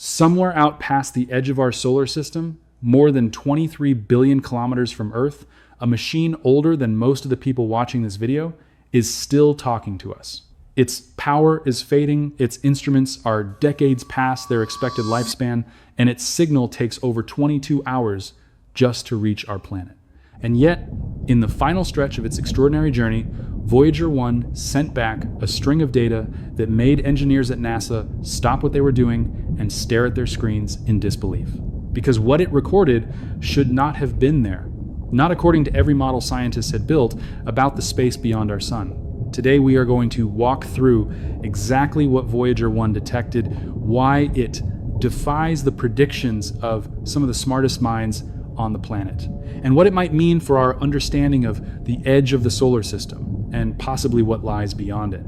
Somewhere out past the edge of our solar system, more than 23 billion kilometers from Earth, a machine older than most of the people watching this video is still talking to us. Its power is fading, its instruments are decades past their expected lifespan, and its signal takes over 22 hours just to reach our planet. And yet, in the final stretch of its extraordinary journey, Voyager 1 sent back a string of data that made engineers at NASA stop what they were doing and stare at their screens in disbelief. Because what it recorded should not have been there, not according to every model scientists had built about the space beyond our sun. Today we are going to walk through exactly what Voyager 1 detected, why it defies the predictions of some of the smartest minds on the planet, and what it might mean for our understanding of the edge of the solar system and possibly what lies beyond it.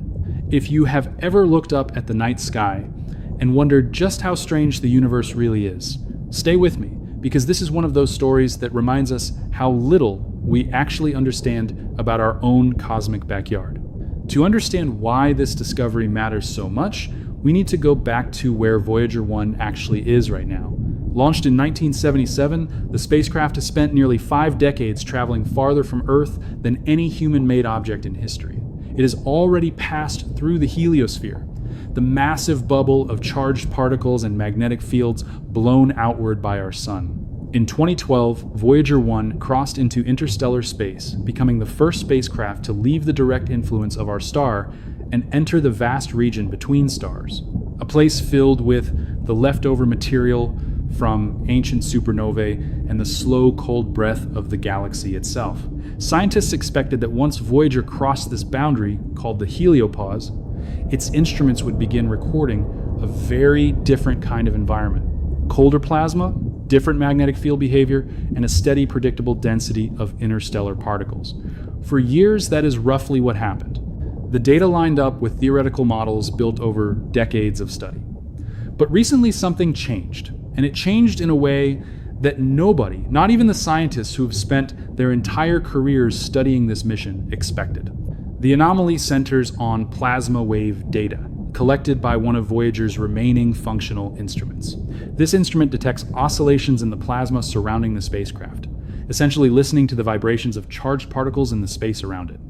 If you have ever looked up at the night sky and wondered just how strange the universe really is, stay with me, because this is one of those stories that reminds us how little we actually understand about our own cosmic backyard. To understand why this discovery matters so much, we need to go back to where Voyager 1 actually is right now. Launched in 1977, the spacecraft has spent nearly 5 decades traveling farther from Earth than any human-made object in history. It has already passed through the heliosphere, the massive bubble of charged particles and magnetic fields blown outward by our sun. In 2012, Voyager 1 crossed into interstellar space, becoming the first spacecraft to leave the direct influence of our star and enter the vast region between stars, a place filled with the leftover material from ancient supernovae and the slow, cold breath of the galaxy itself. Scientists expected that once Voyager crossed this boundary, called the heliopause, its instruments would begin recording a very different kind of environment. Colder plasma, different magnetic field behavior, and a steady, predictable density of interstellar particles. For years, that is roughly what happened. The data lined up with theoretical models built over decades of study. But recently something changed, and it changed in a way that nobody, not even the scientists who have spent their entire careers studying this mission, expected. The anomaly centers on plasma wave data, collected by one of Voyager's remaining functional instruments. This instrument detects oscillations in the plasma surrounding the spacecraft, essentially listening to the vibrations of charged particles in the space around it.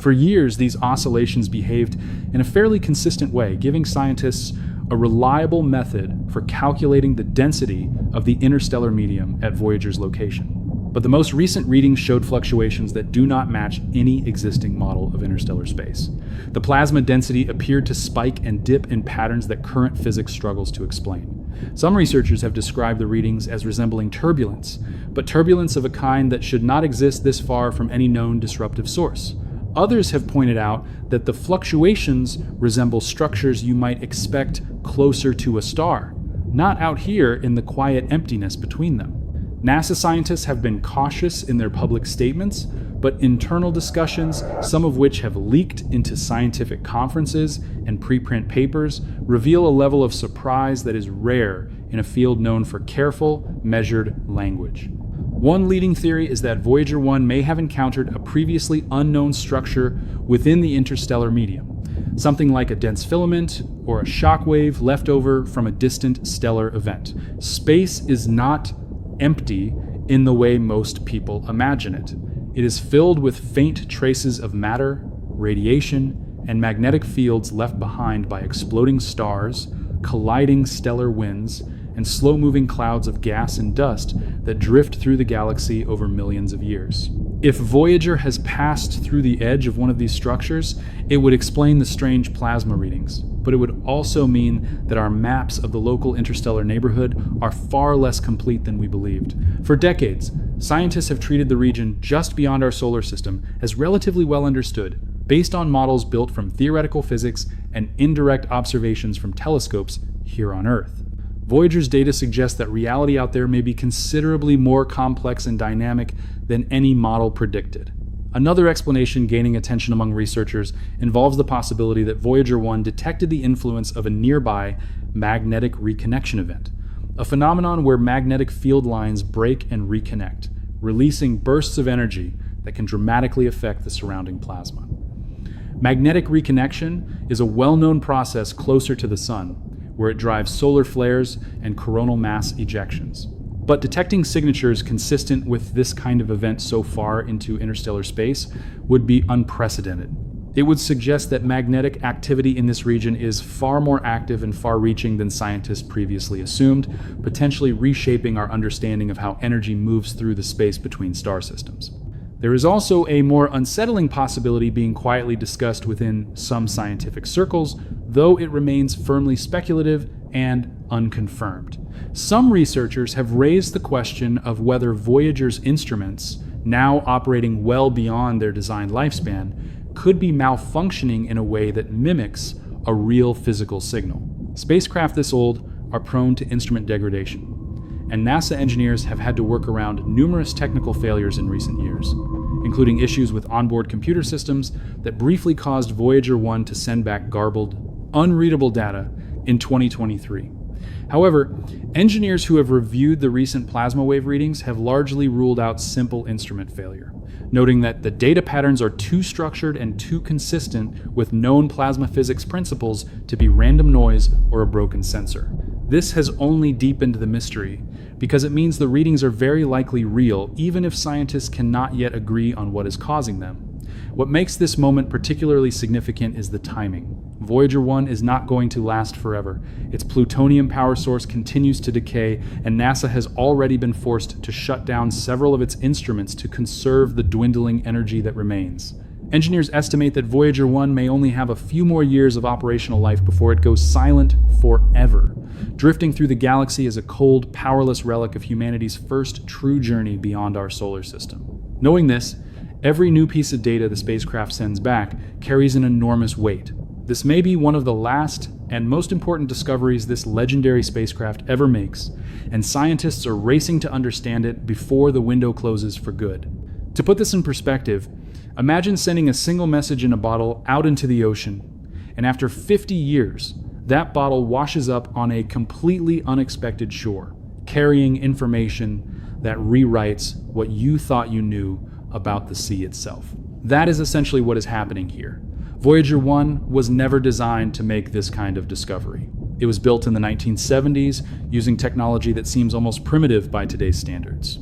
For years, these oscillations behaved in a fairly consistent way, giving scientists a reliable method for calculating the density of the interstellar medium at Voyager's location. But the most recent readings showed fluctuations that do not match any existing model of interstellar space. The plasma density appeared to spike and dip in patterns that current physics struggles to explain. Some researchers have described the readings as resembling turbulence, but turbulence of a kind that should not exist this far from any known disruptive source. Others have pointed out that the fluctuations resemble structures you might expect closer to a star, not out here in the quiet emptiness between them. NASA scientists have been cautious in their public statements, but internal discussions, some of which have leaked into scientific conferences and preprint papers, reveal a level of surprise that is rare in a field known for careful, measured language. One leading theory is that Voyager 1 may have encountered a previously unknown structure within the interstellar medium, something like a dense filament or a shock wave left over from a distant stellar event. Space is not empty in the way most people imagine it. It is filled with faint traces of matter, radiation, and magnetic fields left behind by exploding stars, colliding stellar winds, and slow-moving clouds of gas and dust that drift through the galaxy over millions of years. If Voyager has passed through the edge of one of these structures, it would explain the strange plasma readings, but it would also mean that our maps of the local interstellar neighborhood are far less complete than we believed. For decades, scientists have treated the region just beyond our solar system as relatively well understood, based on models built from theoretical physics and indirect observations from telescopes here on Earth. Voyager's data suggests that reality out there may be considerably more complex and dynamic than any model predicted. Another explanation gaining attention among researchers involves the possibility that Voyager 1 detected the influence of a nearby magnetic reconnection event, a phenomenon where magnetic field lines break and reconnect, releasing bursts of energy that can dramatically affect the surrounding plasma. Magnetic reconnection is a well-known process closer to the Sun, where it drives solar flares and coronal mass ejections. But detecting signatures consistent with this kind of event so far into interstellar space would be unprecedented. It would suggest that magnetic activity in this region is far more active and far-reaching than scientists previously assumed, potentially reshaping our understanding of how energy moves through the space between star systems. There is also a more unsettling possibility being quietly discussed within some scientific circles, though it remains firmly speculative and unconfirmed. Some researchers have raised the question of whether Voyager's instruments, now operating well beyond their designed lifespan, could be malfunctioning in a way that mimics a real physical signal. Spacecraft this old are prone to instrument degradation, and NASA engineers have had to work around numerous technical failures in recent years, including issues with onboard computer systems that briefly caused Voyager 1 to send back garbled, unreadable data in 2023. However, engineers who have reviewed the recent plasma wave readings have largely ruled out simple instrument failure, noting that the data patterns are too structured and too consistent with known plasma physics principles to be random noise or a broken sensor. This has only deepened the mystery, because it means the readings are very likely real, even if scientists cannot yet agree on what is causing them. What makes this moment particularly significant is the timing. Voyager 1 is not going to last forever. Its plutonium power source continues to decay, and NASA has already been forced to shut down several of its instruments to conserve the dwindling energy that remains. Engineers estimate that Voyager 1 may only have a few more years of operational life before it goes silent forever, drifting through the galaxy as a cold, powerless relic of humanity's first true journey beyond our solar system. Knowing this, every new piece of data the spacecraft sends back carries an enormous weight. This may be one of the last and most important discoveries this legendary spacecraft ever makes, and scientists are racing to understand it before the window closes for good. To put this in perspective, imagine sending a single message in a bottle out into the ocean, and after 50 years, that bottle washes up on a completely unexpected shore, carrying information that rewrites what you thought you knew about the sea itself. That is essentially what is happening here. Voyager 1 was never designed to make this kind of discovery. It was built in the 1970s using technology that seems almost primitive by today's standards,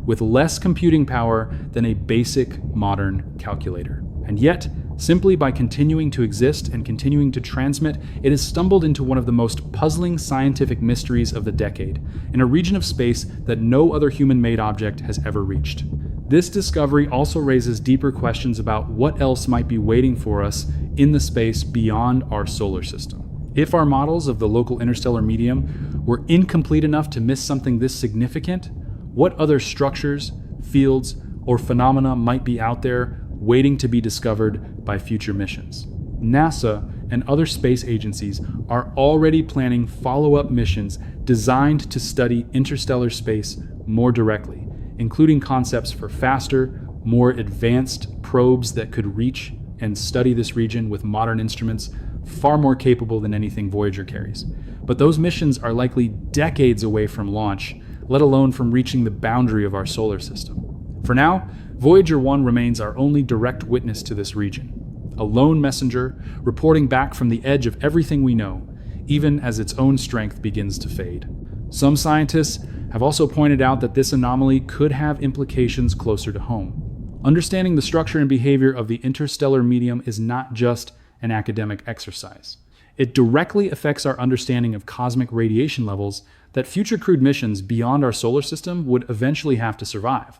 with less computing power than a basic modern calculator. And yet, simply by continuing to exist and continuing to transmit, it has stumbled into one of the most puzzling scientific mysteries of the decade, in a region of space that no other human-made object has ever reached. This discovery also raises deeper questions about what else might be waiting for us in the space beyond our solar system. If our models of the local interstellar medium were incomplete enough to miss something this significant, what other structures, fields, or phenomena might be out there waiting to be discovered by future missions? NASA and other space agencies are already planning follow-up missions designed to study interstellar space more directly, including concepts for faster, more advanced probes that could reach and study this region with modern instruments far more capable than anything Voyager carries. But those missions are likely decades away from launch, let alone from reaching the boundary of our solar system. For now, Voyager 1 remains our only direct witness to this region, a lone messenger reporting back from the edge of everything we know, even as its own strength begins to fade. Some scientists have also pointed out that this anomaly could have implications closer to home. Understanding the structure and behavior of the interstellar medium is not just an academic exercise. It directly affects our understanding of cosmic radiation levels that future crewed missions beyond our solar system would eventually have to survive.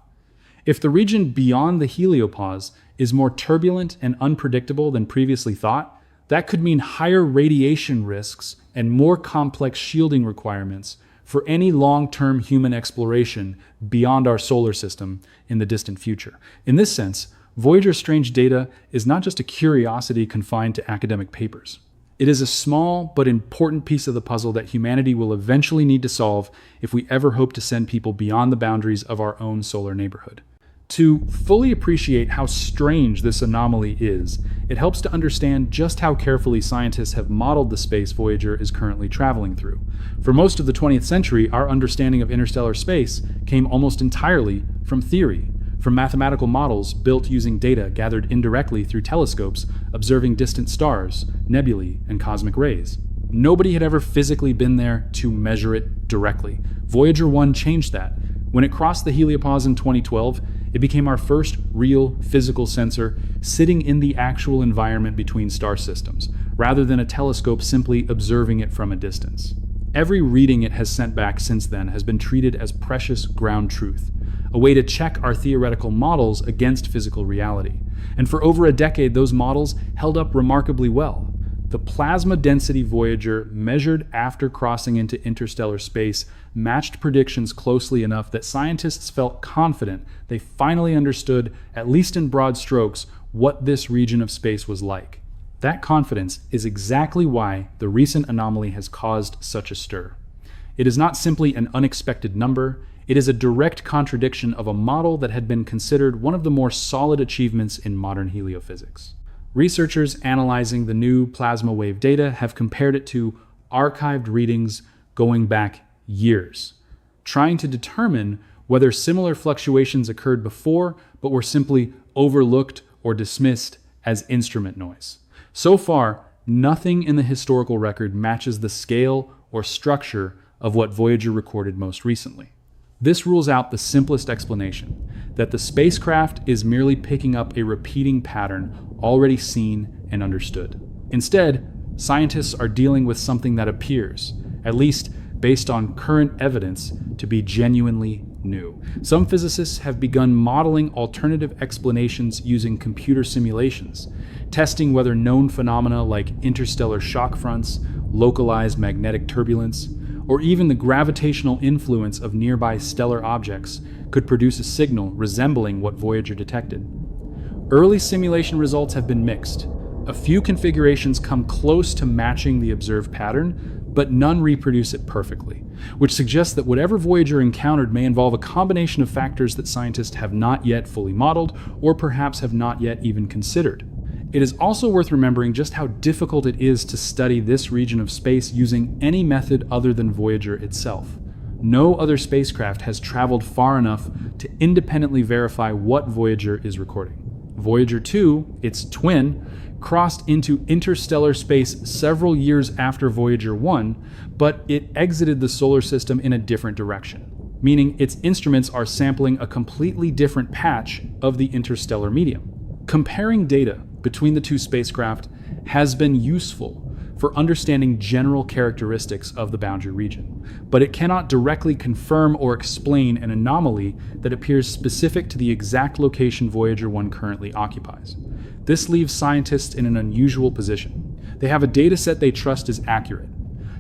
If the region beyond the heliopause is more turbulent and unpredictable than previously thought, that could mean higher radiation risks and more complex shielding requirements for any long-term human exploration beyond our solar system in the distant future. In this sense, Voyager's strange data is not just a curiosity confined to academic papers. It is a small but important piece of the puzzle that humanity will eventually need to solve if we ever hope to send people beyond the boundaries of our own solar neighborhood. To fully appreciate how strange this anomaly is, it helps to understand just how carefully scientists have modeled the space Voyager is currently traveling through. For most of the 20th century, our understanding of interstellar space came almost entirely from theory, from mathematical models built using data gathered indirectly through telescopes observing distant stars, nebulae, and cosmic rays. Nobody had ever physically been there to measure it directly. Voyager 1 changed that. When it crossed the heliopause in 2012, it became our first real physical sensor sitting in the actual environment between star systems, rather than a telescope simply observing it from a distance. Every reading it has sent back since then has been treated as precious ground truth, a way to check our theoretical models against physical reality. And for over a decade, those models held up remarkably well. The plasma density Voyager, measured after crossing into interstellar space, matched predictions closely enough that scientists felt confident they finally understood, at least in broad strokes, what this region of space was like. That confidence is exactly why the recent anomaly has caused such a stir. It is not simply an unexpected number, it is a direct contradiction of a model that had been considered one of the more solid achievements in modern heliophysics. Researchers analyzing the new plasma wave data have compared it to archived readings going back years, trying to determine whether similar fluctuations occurred before but were simply overlooked or dismissed as instrument noise. So far, nothing in the historical record matches the scale or structure of what Voyager recorded most recently. This rules out the simplest explanation, that the spacecraft is merely picking up a repeating pattern already seen and understood. Instead, scientists are dealing with something that appears, at least based on current evidence, to be genuinely new. Some physicists have begun modeling alternative explanations using computer simulations, testing whether known phenomena like interstellar shock fronts, localized magnetic turbulence, or even the gravitational influence of nearby stellar objects could produce a signal resembling what Voyager detected. Early simulation results have been mixed. A few configurations come close to matching the observed pattern, but none reproduce it perfectly, which suggests that whatever Voyager encountered may involve a combination of factors that scientists have not yet fully modeled, or perhaps have not yet even considered. It is also worth remembering just how difficult it is to study this region of space using any method other than Voyager itself. No other spacecraft has traveled far enough to independently verify what Voyager is recording. Voyager 2, its twin, crossed into interstellar space several years after Voyager 1, but it exited the solar system in a different direction, meaning its instruments are sampling a completely different patch of the interstellar medium. Comparing data between the two spacecraft has been useful for understanding general characteristics of the boundary region, but it cannot directly confirm or explain an anomaly that appears specific to the exact location Voyager 1 currently occupies. This leaves scientists in an unusual position. They have a data set they trust is accurate,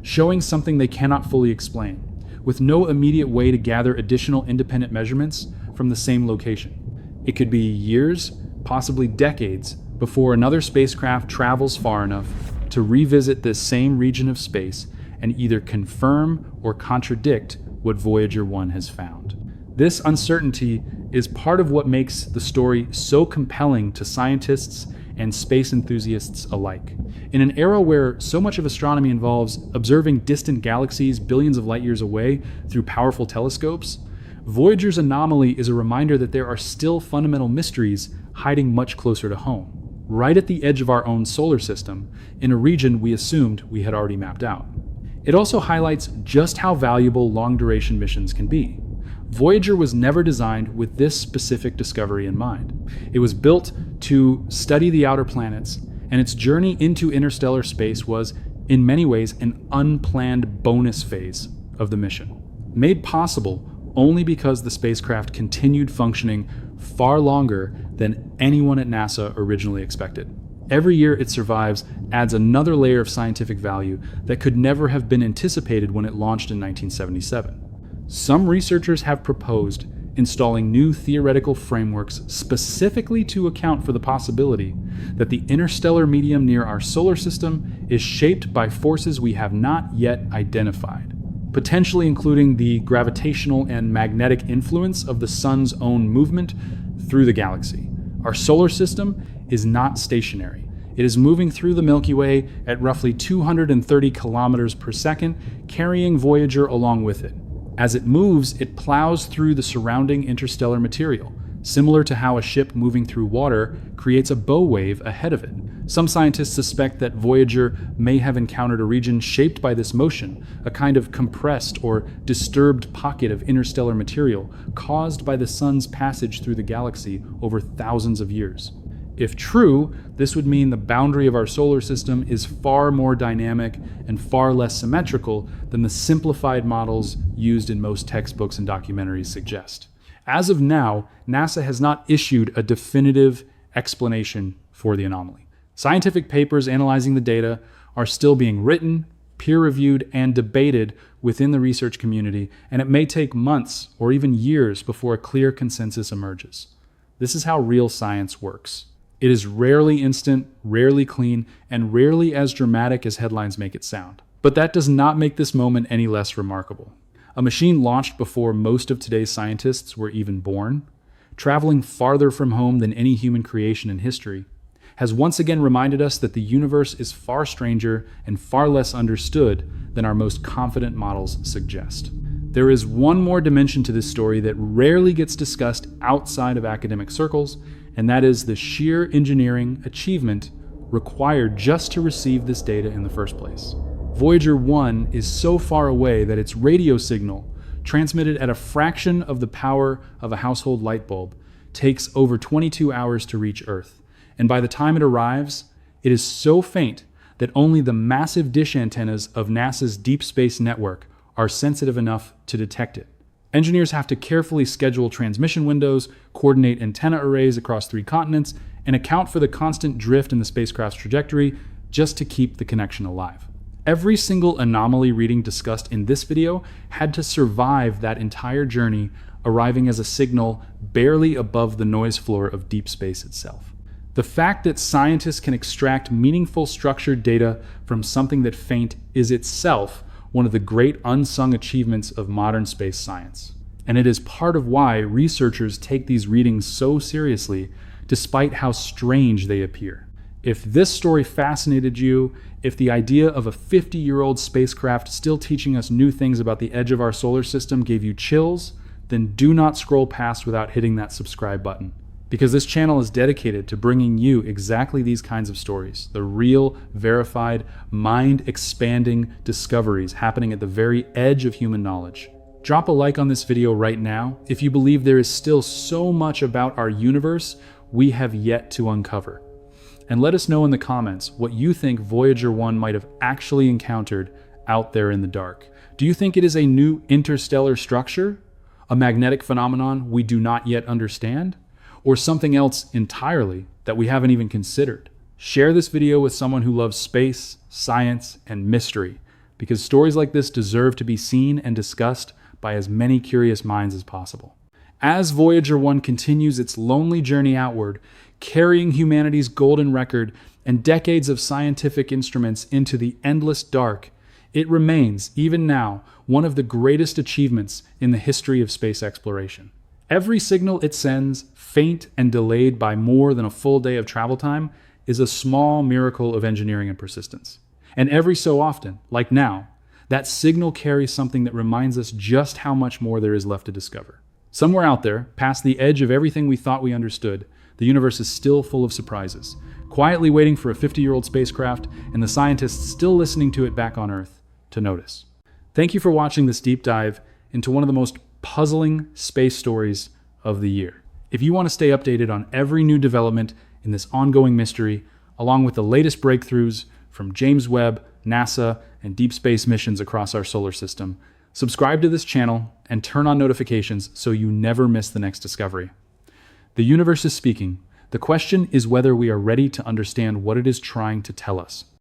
showing something they cannot fully explain, with no immediate way to gather additional independent measurements from the same location. It could be years, possibly decades, before another spacecraft travels far enough to revisit this same region of space and either confirm or contradict what Voyager 1 has found. This uncertainty is part of what makes the story so compelling to scientists and space enthusiasts alike. In an era where so much of astronomy involves observing distant galaxies billions of light years away through powerful telescopes, Voyager's anomaly is a reminder that there are still fundamental mysteries hiding much closer to home, right at the edge of our own solar system, in a region we assumed we had already mapped out. It also highlights just how valuable long-duration missions can be. Voyager was never designed with this specific discovery in mind. It was built to study the outer planets, and its journey into interstellar space was, in many ways, an unplanned bonus phase of the mission, made possible only because the spacecraft continued functioning far longer than anyone at NASA originally expected. Every year it survives adds another layer of scientific value that could never have been anticipated when it launched in 1977. Some researchers have proposed installing new theoretical frameworks specifically to account for the possibility that the interstellar medium near our solar system is shaped by forces we have not yet identified, potentially including the gravitational and magnetic influence of the sun's own movement through the galaxy. Our solar system is not stationary. It is moving through the Milky Way at roughly 230 kilometers per second, carrying Voyager along with it. As it moves, it plows through the surrounding interstellar material, similar to how a ship moving through water creates a bow wave ahead of it. Some scientists suspect that Voyager may have encountered a region shaped by this motion, a kind of compressed or disturbed pocket of interstellar material caused by the sun's passage through the galaxy over thousands of years. If true, this would mean the boundary of our solar system is far more dynamic and far less symmetrical than the simplified models used in most textbooks and documentaries suggest. As of now, NASA has not issued a definitive explanation for the anomaly. Scientific papers analyzing the data are still being written, peer-reviewed, and debated within the research community, and it may take months or even years before a clear consensus emerges. This is how real science works. It is rarely instant, rarely clean, and rarely as dramatic as headlines make it sound. But that does not make this moment any less remarkable. A machine launched before most of today's scientists were even born, traveling farther from home than any human creation in history, has once again reminded us that the universe is far stranger and far less understood than our most confident models suggest. There is one more dimension to this story that rarely gets discussed outside of academic circles, and that is the sheer engineering achievement required just to receive this data in the first place. Voyager 1 is so far away that its radio signal, transmitted at a fraction of the power of a household light bulb, takes over 22 hours to reach Earth. And by the time it arrives, it is so faint that only the massive dish antennas of NASA's Deep Space Network are sensitive enough to detect it. Engineers have to carefully schedule transmission windows, coordinate antenna arrays across 3 continents, and account for the constant drift in the spacecraft's trajectory just to keep the connection alive. Every single anomaly reading discussed in this video had to survive that entire journey, arriving as a signal barely above the noise floor of deep space itself. The fact that scientists can extract meaningful structured data from something that faint is itself one of the great unsung achievements of modern space science. And it is part of why researchers take these readings so seriously, despite how strange they appear. If this story fascinated you, if the idea of a 50-year-old spacecraft still teaching us new things about the edge of our solar system gave you chills, then do not scroll past without hitting that subscribe button. Because this channel is dedicated to bringing you exactly these kinds of stories, the real, verified, mind-expanding discoveries happening at the very edge of human knowledge. Drop a like on this video right now if you believe there is still so much about our universe we have yet to uncover. And let us know in the comments what you think Voyager 1 might have actually encountered out there in the dark. Do you think it is a new interstellar structure? A magnetic phenomenon we do not yet understand? Or something else entirely that we haven't even considered? Share this video with someone who loves space, science, and mystery, because stories like this deserve to be seen and discussed by as many curious minds as possible. As Voyager 1 continues its lonely journey outward, carrying humanity's golden record and decades of scientific instruments into the endless dark, it remains, even now, one of the greatest achievements in the history of space exploration. Every signal it sends, faint and delayed by more than a full day of travel time, is a small miracle of engineering and persistence. And every so often, like now, that signal carries something that reminds us just how much more there is left to discover. Somewhere out there, past the edge of everything we thought we understood, the universe is still full of surprises, quietly waiting for a 50-year-old spacecraft and the scientists still listening to it back on Earth to notice. Thank you for watching this deep dive into one of the most puzzling space stories of the year. If you want to stay updated on every new development in this ongoing mystery, along with the latest breakthroughs from James Webb, NASA, and deep space missions across our solar system, subscribe to this channel and turn on notifications so you never miss the next discovery. The universe is speaking. The question is whether we are ready to understand what it is trying to tell us.